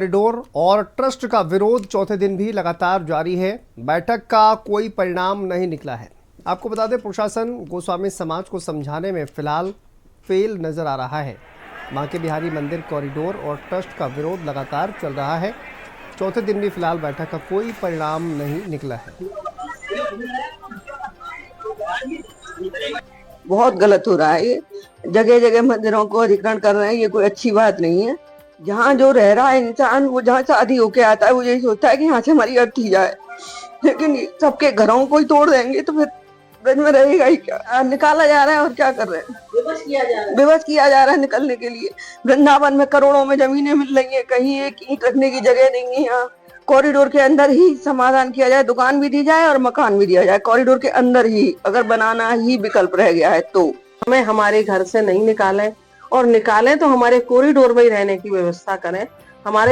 Corridor और trust का विरोध चौथे दिन भी लगातार जारी है। बैठक का कोई परिणाम नहीं निकला है। आपको बता दें, प्रशासन गोस्वामी समाज को समझाने में फिलहाल फेल नजर आ रहा है। बांके बिहारी मंदिर कॉरिडोर और ट्रस्ट का विरोध लगातार चल रहा है। चौथे दिन भी फिलहाल बैठक का कोई परिणाम नहीं निकला है। बहुत गलत हो रहा है ये। जगह जगह मंदिरों को अधिग्रहण कर रहे हैं, ये कोई अच्छी बात नहीं है। जहाँ जो रह रहा है इंसान, वो जहाँ शादी होके आता है वो यही सोचता है कि यहाँ से हमारी अर्थी जाए, लेकिन सबके घरों को ही तोड़ देंगे तो फिर ब्रज में रहेगा ही क्या। निकाला जा रहा है और क्या कर रहे हैं, विवश किया जा रहा है निकलने के लिए। वृंदावन में करोड़ों में जमीनें मिल रही है, कहीं एक ईंट रखने की जगह नहीं है। यहाँ कॉरिडोर के अंदर ही समाधान किया जाए, दुकान भी दी जाए और मकान भी दिया जाए। कॉरिडोर के अंदर ही अगर बनाना ही विकल्प रह गया है तो हमें हमारे घर से नहीं निकालें, और निकालें तो हमारे कॉरिडोर में ही रहने की व्यवस्था करें।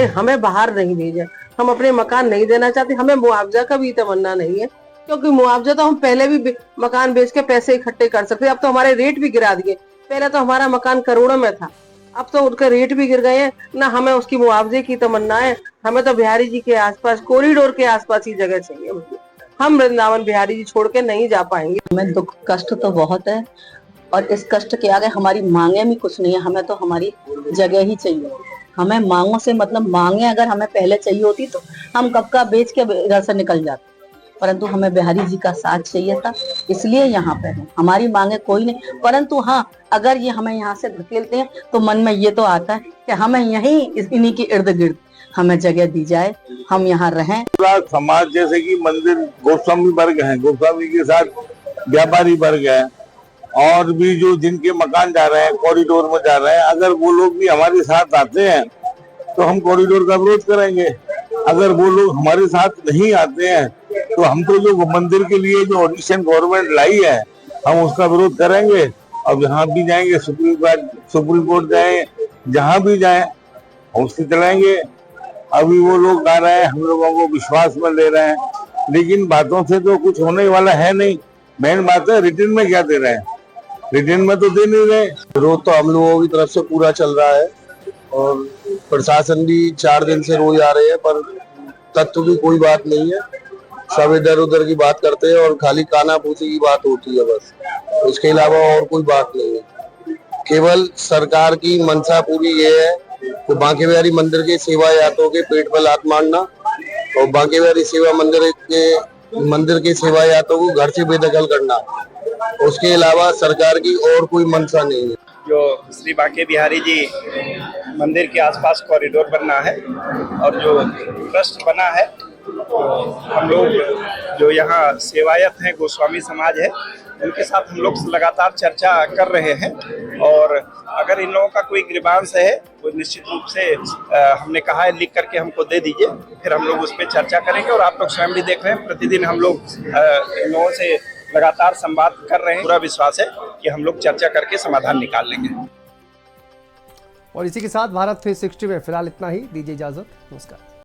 हमें बाहर नहीं भेजें। हम अपने मकान नहीं देना चाहते। हमें मुआवजा का भी तमन्ना नहीं है, क्योंकि मुआवजा तो हम पहले भी मकान बेच के पैसे इकट्ठे कर सकते। अब तो हमारे रेट भी गिरा दिए। पहले तो हमारा मकान करोड़ों में था, अब तो उनके रेट भी गिर गए हैं। ना हमें उसकी मुआवजे की तमन्ना है। हमें तो बिहारी जी के आसपास, कॉरिडोर के आसपास ही जगह चाहिए। हम वृंदावन बिहारी जी छोड़ के नहीं जा पाएंगे। हमें दुख कष्ट तो बहुत है, और इस कष्ट के आगे हमारी मांगे भी कुछ नहीं है। हमें तो हमारी जगह ही चाहिए। हमें मांगों से मतलब, मांगे अगर हमें पहले चाहिए होती तो हम कब का बेच के घर से निकल जाते, परंतु हमें बिहारी जी का साथ चाहिए था, इसलिए यहाँ पे है। हमारी मांगे कोई नहीं, परंतु हाँ, अगर ये हमें यहाँ से धकेलते हैं तो मन में ये तो आता है कि हमें यहीं इन्हीं के इर्द गिर्द हमें जगह दी जाए, हम यहाँ रहें। समाज जैसे कि मंदिर गोस्वामी वर्ग है, गोस्वामी के साथ व्यापारी वर्ग है, और भी जो जिनके मकान जा रहे हैं, कॉरिडोर में जा रहे हैं, अगर वो लोग भी हमारे साथ आते हैं तो हम कॉरिडोर का विरोध करेंगे। अगर वो लोग हमारे साथ नहीं आते हैं तो हम तो जो मंदिर के लिए जो ऑडिशन गवर्नमेंट लाई है, हम उसका विरोध करेंगे। अब जहाँ भी जाएंगे, सुप्रीम कोर्ट जाए, जहाँ भी जाए, हम उससे चलाएंगे। अभी वो लोग गा रहे हैं, हम लोगों को विश्वास में ले रहे हैं, लेकिन बातों से तो कुछ होने वाला है नहीं। मेन बात है रिटर्न में क्या दे रहे हैं। रिटर्न में तो दे नहीं रहे। विरोध तो हम लोगों की तरफ से पूरा चल रहा है, और प्रशासन भी 4 दिन से रोज आ रहे हैं, पर तत्व की कोई बात नहीं है। सब इधर उधर की बात करते हैं और खाली कानाफूसी की बात होती है बस, उसके अलावा और कोई बात नहीं है। केवल सरकार की मंशा पूरी ये है कि बांके बिहारी मंदिर के सेवायातों के पेट पर लात मारना, और बांके बिहारी सेवा मंदिर के सेवायातों को घर से बेदखल करना। उसके अलावा सरकार की और कोई मंशा नहीं है। जो श्री बांके बिहारी जी मंदिर के आसपास कॉरिडोर बनना है और जो ट्रस्ट बना है, तो हम लोग जो यहाँ सेवायत हैं, गोस्वामी समाज है, उनके साथ हम लोग लगातार चर्चा कर रहे हैं। और अगर इन लोगों का कोई ग्रीवांस है तो निश्चित रूप से हमने कहा है लिख करके हमको दे दीजिए, फिर हम लोग उस पर चर्चा करेंगे। और आप लोग स्वयं भी देख रहे हैं, प्रतिदिन हम लोग इन लोगों से लगातार संवाद कर रहे हैं। पूरा विश्वास है कि हम लोग चर्चा करके समाधान निकाल लेंगे। और इसी के साथ भारत 360 में फिलहाल इतना ही। दीजिए इजाजत, नमस्कार।